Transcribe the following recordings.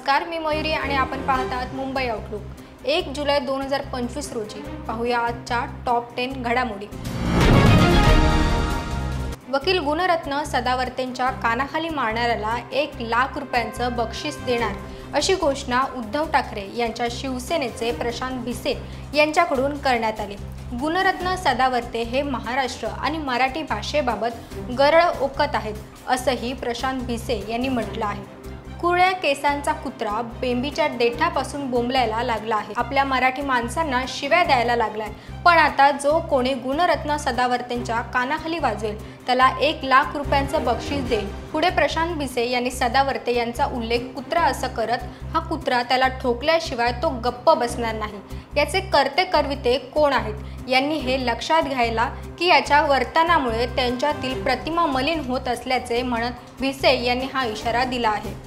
नमस्कार, मी मयुरी आणि आपण पाहत आहात मुंबई आउटलुक। 1 जुलै 2025 रोजी पाहूया आजच्या टॉप 10 घडामोडी। वकील गुणरत्न सदावर्तेंच्या कानाखाली मारणाऱ्याला 1 लाख रुपयांचं बक्षीस देणार अशी घोषणा उद्धव ठाकरे यांच्या शिवसेनेचे प्रशांत भिसे यांच्याकडून करण्यात आली। गुणरत्न सदावर्ते हे महाराष्ट्र आणि मराठी भाषेबाबत गरळ ओकत आहेत असंही प्रशांत भिसे यांनी म्हटलं आहे। कुरळ्या केसांचा कुत्रा बेंबीच्या देठापासून बोंबलायला लागला आहे। आपल्या मराठी माणसांना शिव्या द्यायला लागलाय। पण आता जो कोणी गुणरत्न सदावर्तेंच्या कानाखाली वाजवेल त्याला 1 लाख रुपयांचं बक्षीस देईल। पुढे प्रशांत भिसे यांनी सदावर्ते यांचा उल्लेख कुत्रा असं करत हा कुत्रा त्याला ठोकल्याशिवाय तो गप्प बसणार नाही। याचे करते करविते कोण आहेत यांनी हे लक्षात घ्यायला की याच्या वर्तनामुळे त्यांच्यातील प्रतिमा मलिन होत असल्याचे म्हणत भिसे यांनी हा इशारा दिला आहे।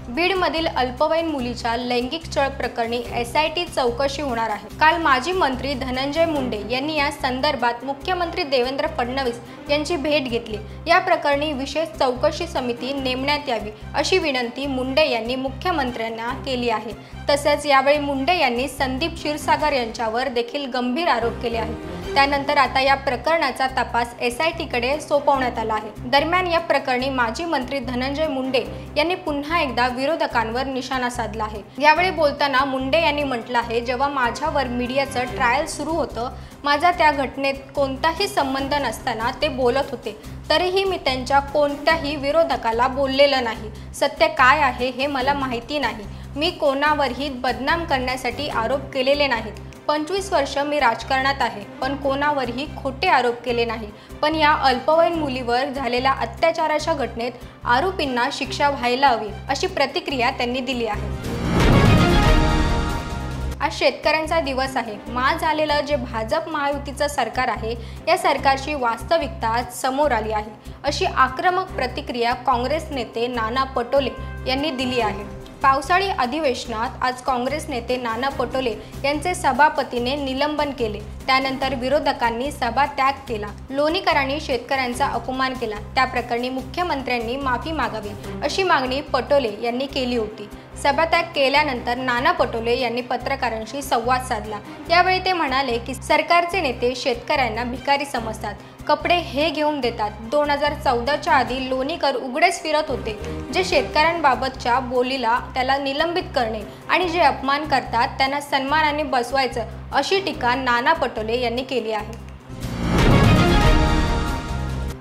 बीडमधील अल्पवयीन मुलीच्या लैंगिक छळ प्रकरणी SIT चौकशी होणार आहे। काल माजी मंत्री धनंजय मुंडे यांनी या संदर्भात मुख्यमंत्री देवेंद्र फडणवीस यांची भेट घेतली। या प्रकरणी विशेष चौकशी समिती नेमण्यात यावी अशी विनंती मुंडे यांनी मुख्यमंत्र्यांना केली आहे। तसेच यावेळी मुंडे यांनी संदीप क्षीरसागर यांच्यावर देखील गंभीर आरोप केले आहेत। त्यानंतर आता या प्रकरणाचा तपास SIT कडे सोपवण्यात आला आहे। दरम्यान या प्रकरणी माजी मंत्री धनंजय मुंडे यांनी पुन्हा एकदा विरोधकांवर निशाणा साधला आहे। यावेळी बोलताना मुंडे यांनी म्हटलं आहे, जेव्हा माझ्यावर मीडियाचं ट्रायल सुरू होतं माझा त्या घटनेत कोणताही संबंध नसताना ते बोलत होते, तरीही मी त्यांच्या कोणत्याही विरोधकाला बोललेलं नाही। सत्य काय आहे हे मला माहिती नाही। मी कोणावरही बदनाम करण्यासाठी आरोप केलेले नाहीत। 25 वर्ष मी राजकारणात आहे पण कोणावरही खोटे आरोप केले नाही। पण या अल्पवयीन मुलीवर झालेल्या अत्याचाराच्या घटनेत आरोपींना शिक्षा व्हायला हवी अशी प्रतिक्रिया त्यांनी दिली आहे। आज शेतकऱ्यांचा दिवस आहे। आज आलेलं जे भाजप महायुतीचं सरकार आहे या सरकारची वास्तविकता आज समोर आली आहे अशी आक्रमक प्रतिक्रिया काँग्रेस नेते नाना पटोले यांनी दिली आहे। पावसाळी अधिवेशनात आज काँग्रेस नेते नाना पटोले यांचे सभापतीने निलंबन केले। त्यानंतर विरोधकांनी सभात्याग केला। लोणीकरांनी शेतकऱ्यांचा अपमान केला। त्या प्रकरणी मुख्यमंत्र्यांनी माफी मागावी अशी मागणी पटोले यांनी केली होती। सभात्याग केल्यानंतर नाना पटोले यांनी पत्रकारांशी संवाद साधला। यावेळी ते म्हणाले की सरकारचे नेते शेतकऱ्यांना भिकारी समजतात, कपडे हे घेऊन देतात। 2014च्या आधी लोणीकर उघडेच फिरत होते। जे शेतकऱ्यांबाबतच्या बोलीला त्याला निलंबित करणे आणि जे अपमान करतात त्यांना सन्मानाने बसवायचं अशी टीका नाना पटोले यांनी केली आहे।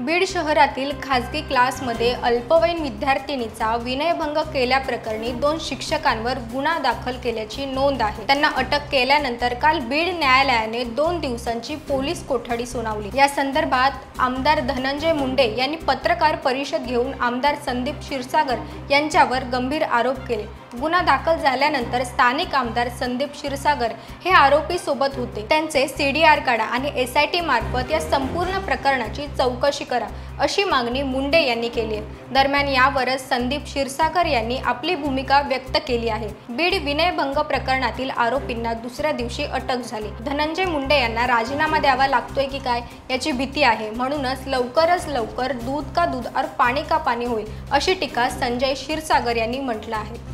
बीड शहरातील खासगी क्लासमध्ये अल्पवयीन विद्यार्थिनीचा विनयभंग केल्याप्रकरणी 2 शिक्षकांवर गुन्हा दाखल केल्याची नोंद आहे। त्यांना अटक केल्यानंतर काल बीड न्यायालयाने 2 दिवसांची पोलीस कोठडी सुनावली। या संदर्भात आमदार धनंजय मुंडे यांनी पत्रकार परिषद घेऊन आमदार संदीप क्षीरसागर यांच्यावर गंभीर आरोप केले। गुन्हा दाखल झाल्यानंतर स्थानिक आमदार संदीप क्षीरसागर हे आरोपी सोबत होते। त्यांचे CDR काढा आणि SIT मार्फत या संपूर्ण प्रकरणाची चौकशी करा अशी मागणी मुंडे यांनी केली आहे। दरम्यान यावरच संदीप क्षीरसागर यांनी आपली भूमिका व्यक्त केली आहे। बीड विनयभंग प्रकरणातील आरोपींना दुसऱ्या दिवशी अटक झाली। धनंजय मुंडे यांना राजीनामा द्यावा लागतोय की काय याची भीती आहे, म्हणूनच लवकरच लवकर दूध का दूध और पाणी का पाणी होईल अशी टीका संजय क्षीरसागर यांनी म्हटलं आहे।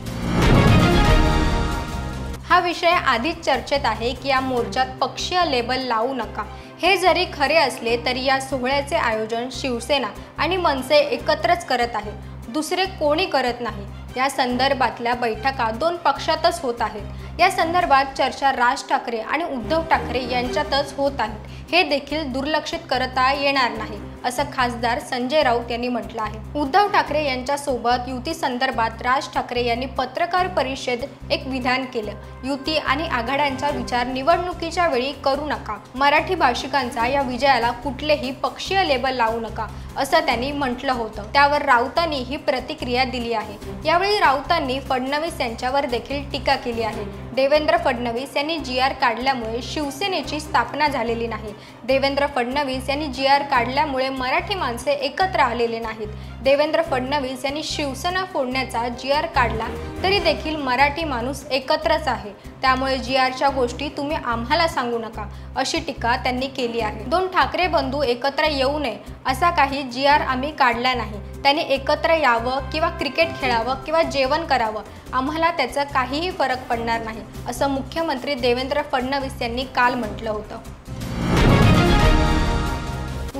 हा विषय आधीच चर्चेत आहे की या मोर्चात पक्षीय लेबल लावू नका। हे जरी खरे असले तरी या सोहळ्याचे आयोजन शिवसेना आणि मनसे एकत्रच करत आहे, दुसरे कोणी करत नाही। या संदर्भातल्या बैठका 2 पक्षातच होत आहेत। या संदर्भात चर्चा राज ठाकरे आणि उद्धव ठाकरे यांच्यातच होत आहेत। हे देखील दुर्लक्षित करता येणार नाही असं खासदार संजय राऊत यांनी म्हटलं आहे। उद्धव ठाकरे यांच्या सोबत युती संदर्भात राज ठाकरे यांनी पत्रकार परिषदेत एक विधान केलं। युती आणि आघाड्यांचा विचार निवडणुकीच्या वेळी करू नका। मराठी भाषिकांचा या विजयाला कुठलेही पक्षीय लेबल लावू नका असं त्यांनी म्हटलं होतं। त्यावर राऊतांनी ही प्रतिक्रिया दिली आहे। यावेळी राऊतांनी फडणवीस यांच्यावर देखील टीका केली आहे। देवेंद्र फडणवीस यांनी GR काढल्यामुळे शिवसेनेची स्थापना झालेली नाही। देवेंद्र फडणवीस यांनी GR काढल्यामुळे मराठी माणसे एकत्र आलेले नाहीत। देवेंद्र फडणवीस यांनी शिवसेना फोडण्याचा GR काढला तरी देखील मराठी माणूस एकत्रच आहे। त्यामुळे GRच्या गोष्टी तुम्ही आम्हाला सांगू नका अशी टीका त्यांनी केली आहे। 2 ठाकरे बंधू एकत्र येऊ नये असा काही GR आम्ही काढला नाही, त्यांनी एकत्र यावं किंवा क्रिकेट खेळावं किंवा जेवण करावं, आम्हाला त्याचा काहीही फरक पडणार नाही, असं मुख्यमंत्री देवेंद्र फडणवीस यांनी काल म्हटलं होतं.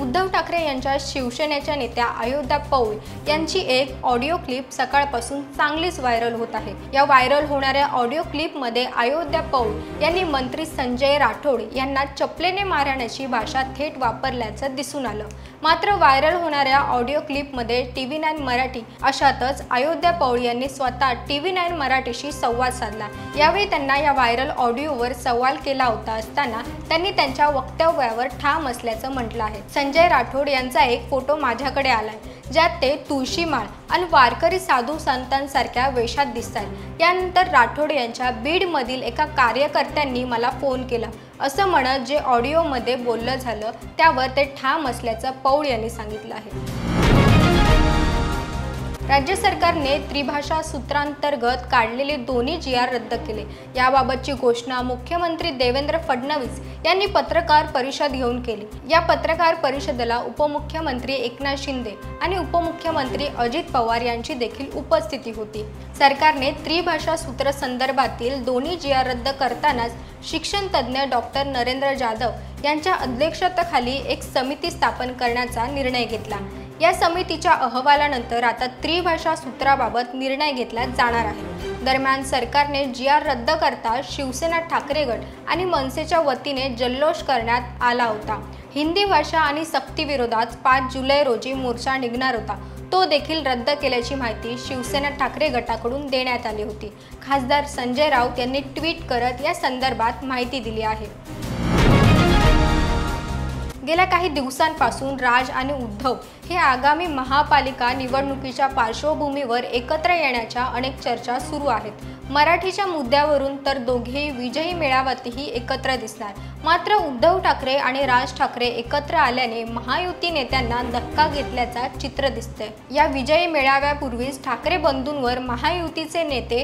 उद्धव ठाकरे यांच्या शिवसेनेच्या नेत्या अयोध्या पौळ यांची एक ऑडिओ क्लिप सकाळपासून चांगलीच व्हायरल होत आहे. या व्हायरल होणाऱ्या ऑडिओ क्लिपमध्ये अयोध्या पौळ यांनी मंत्री संजय राठोड यांना चपलेने मारण्याची भाषा थेट वापरल्याचं दिसून आलं. मात्र व्हायरल होणाऱ्या ऑडिओ क्लिपमध्ये TV9 मराठी अशातच अयोध्या पौळ यांनी स्वतः TV9 मराठीशी संवाद साधला. यावेळी त्यांना या व्हायरल ऑडिओवर सवाल केला होता असताना त्यांनी त्यांच्या वक्तव्यावर ठाम असल्याचं म्हटलं आहे. संजय राठोड यांचा एक फोटो माझ्याकडे आलाय, ज्यात ते तुळशीमाळ आणि वारकरी साधू संतांसारख्या वेशात दिसतात. यानंतर राठोड यांच्या बीडमधील एका कार्यकर्त्यांनी मला फोन केला, असं म्हणत जे ऑडिओमध्ये बोललं झालं त्यावर ते ठाम असल्याचं पौळ यांनी सांगितलं आहे. राज्य सरकारने त्रिभाषा सूत्रांतर्गत काढलेले दोन्ही GR रद्द केले. याबाबतची घोषणा मुख्यमंत्री देवेंद्र फडणवीस यांनी पत्रकार परिषद घेऊन केली. या पत्रकार परिषदेला उपमुख्यमंत्री एकनाथ शिंदे आणि उपमुख्यमंत्री अजित पवार यांची देखील उपस्थिती होती. सरकारने त्रिभाषा सूत्र संदर्भातील दोन्ही GR रद्द करतानाच शिक्षण तज्ज्ञ डॉक्टर नरेंद्र जाधव यांच्या अध्यक्षतेखाली एक समिती स्थापन करण्याचा निर्णय घेतला. या समितीच्या अहवालानंतर आता त्रिभाषा सूत्राबाबत निर्णय घेतला जाणार आहे. दरम्यान सरकारने GR रद्द करता शिवसेना, ठाकरे गट आणि मनसेच्या वतीने जल्लोष करण्यात आला होता. हिंदी भाषा आणि सक्तीविरोधात 5 जुलै रोजी मोर्चा निघणार होता, तो देखील रद्द केल्याची माहिती शिवसेना, ठाकरे गटाकडून देण्यात आली होती. खासदार संजय राऊत यांनी ट्विट करत या संदर्भात माहिती दिली आहे. गेल्या काही दिवसांपासून राज आणि उद्धव हे आगामी महापालिका निवडणुकीच्या पार्श्वभूमीवर एकत्र येण्याच्या अनेक चर्चा सुरू आहेत. मराठीच्या मुद्द्यावरून तर दोघेही विजयी मेळाव्यातही एकत्र दिसणार. मात्र उद्धव ठाकरे आणि राज ठाकरे एकत्र आल्याने महायुती नेत्यांना धक्का घेतल्याचा चित्र दिसतंय. या विजयी मेळाव्यापूर्वीच ठाकरे बंधूंवर महायुतीचे नेते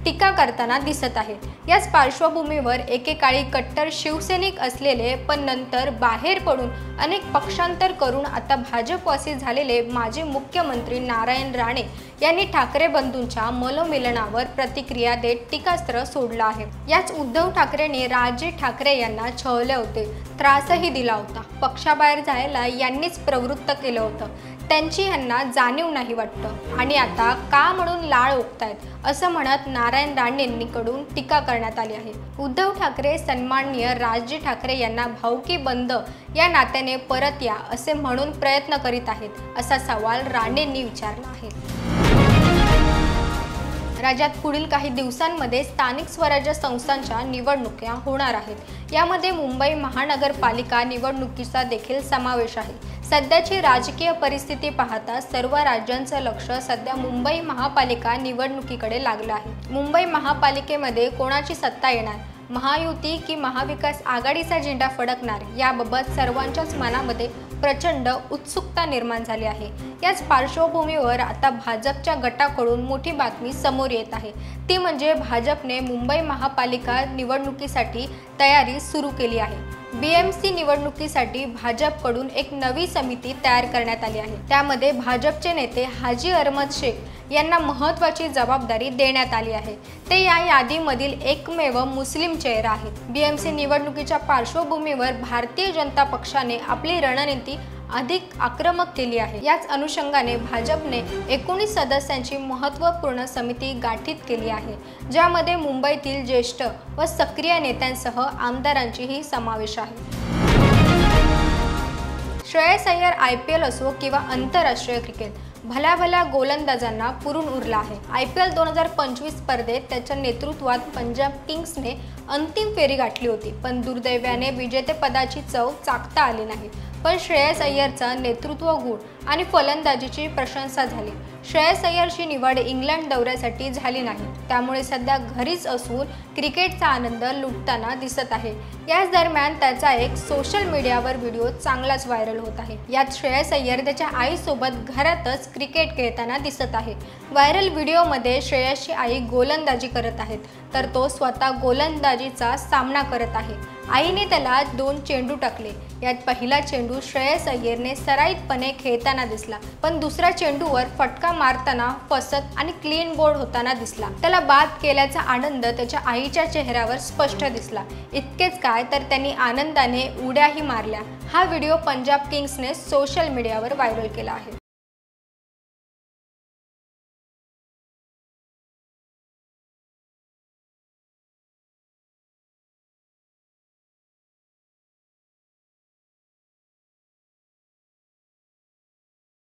टीका करताना दिसत आहेत. याच पार्श्वभूमीवर एकेकाळी कट्टर शिवसैनिक असलेले पण नंतर बाहेर पडून अनेक पक्षांतर करून आता भाजपवासी झालेले माजी मुख्यमंत्री नारायण राणे यांनी ठाकरे बंधूंच्या मनोमिलनावर प्रतिक्रिया देत टीकास्त्र सोडलं आहे. याच उद्धव ठाकरेंनी राज ठाकरे यांना छळले होते, त्रासही दिला होता, पक्षाबाहेर जायला यांनीच प्रवृत्त केलं होतं, त्यांची यांना जाणीव नाही वाटतं आणि आता का म्हणून लाळ ओकतायत असं म्हणत नारायण राणेंकडून टीका करण्यात आली आहे. उद्धव ठाकरे सन्माननीय राज ठाकरे यांना भाऊकी बंद या नात्याने परत या असे म्हणून प्रयत्न करीत आहेत असा सवाल राणेंनी विचारला आहे. राज्यात पुढील काही दिवसांमध्ये स्थानिक स्वराज्य संस्थांच्या निवडणुका होणार आहेत. यामध्ये मुंबई महानगरपालिका निवडणुकीचा देखील समावेश आहे. सध्याची राजकीय परिस्थिती पाहता सर्व राज्यांचं लक्ष सध्या मुंबई महापालिका निवडणुकीकडे लागलं आहे. मुंबई महापालिकेमध्ये कोणाची सत्ता येणार, महायुती की महाविकास आघाडीचा झेंडा फडकणार, याबाबत सर्वांच्याच मनामध्ये प्रचंड उत्सुकता निर्माण झाली आहे. याच पार्श्वभूमीवर आता भाजपच्या गटाकडून मोठी बातमी समोर येत आहे. ती म्हणजे भाजपने मुंबई महापालिका निवडणुकीसाठी तयारी सुरू केली आहे. BMC निवडणुकीसाठी भाजपकडून एक नवी समिती तयार करण्यात आली आहे. त्यामध्ये भाजपचे नेते हाजी अहमद शेख यांना महत्त्वाची जबाबदारी देण्यात आली आहे. ते या यादीमधील एकमेव मुस्लिम चेहरा आहेत. BMC निवडणुकीच्या पार्श्वभूमीवर भारतीय जनता पक्षाने आपली रणनीती अधिक आक्रमक केली आहे. याच अनुषंगाने भाजपने 19 सदस्यांची महत्त्वपूर्ण समिती गठीत केली आहे, ज्यामध्ये मुंबईतील ज्येष्ठ व सक्रिय नेत्यांसह आमदारांचाही समावेश आहे. श्रेयस अय्यर IPL असो किंवा आंतरराष्ट्रीय क्रिकेट, भल्या गोलंदाजांना पुरून उरला आहे. IPL 2025 स्पर्धेत त्याच्या नेतृत्वात पंजाब किंग्सने अंतिम फेरी गाठली होती, पण दुर्दैवाने विजेतेपदाची चव चाखता आली नाही. पण श्रेयस अय्यरचा नेतृत्व गुण आणि फलंदाजीची प्रशंसा झाली. श्रेयस अय्यरची निवड इंग्लंड दौऱ्यासाठी झाली नाही, त्यामुळे सध्या घरीच असून क्रिकेटचा आनंद लुटताना दिसत आहे. याच दरम्यान त्याचा एक सोशल मीडियावर व्हिडिओ चांगलाच व्हायरल होत आहे. यात श्रेयस अय्यर त्याच्या आईसोबत घरातच क्रिकेट खेळताना दिसत आहे. व्हायरल व्हिडिओमध्ये श्रेयसची आई गोलंदाजी करत आहेत, तर तो स्वतः गोलंदाजीचा सामना करत आहे. आईने त्याला 2 चेंडू टाकले। यात पहिला चेंडू श्रेयस अय्यरने सराईतपणे खेळताना दिसला, पण दुसऱ्या चेंडूवर फटका मारताना फसत आणि क्लीन बोर्ड होताना दिसला। त्याला बाद केल्याचा आनंद त्याच्या आईच्या चेहऱ्यावर स्पष्ट दिसला। इतकेच काय तर त्यांनी आनंदाने उड्याही मारल्या। हा व्हिडिओ पंजाब किंग्सने सोशल मीडियावर व्हायरल केला आहे।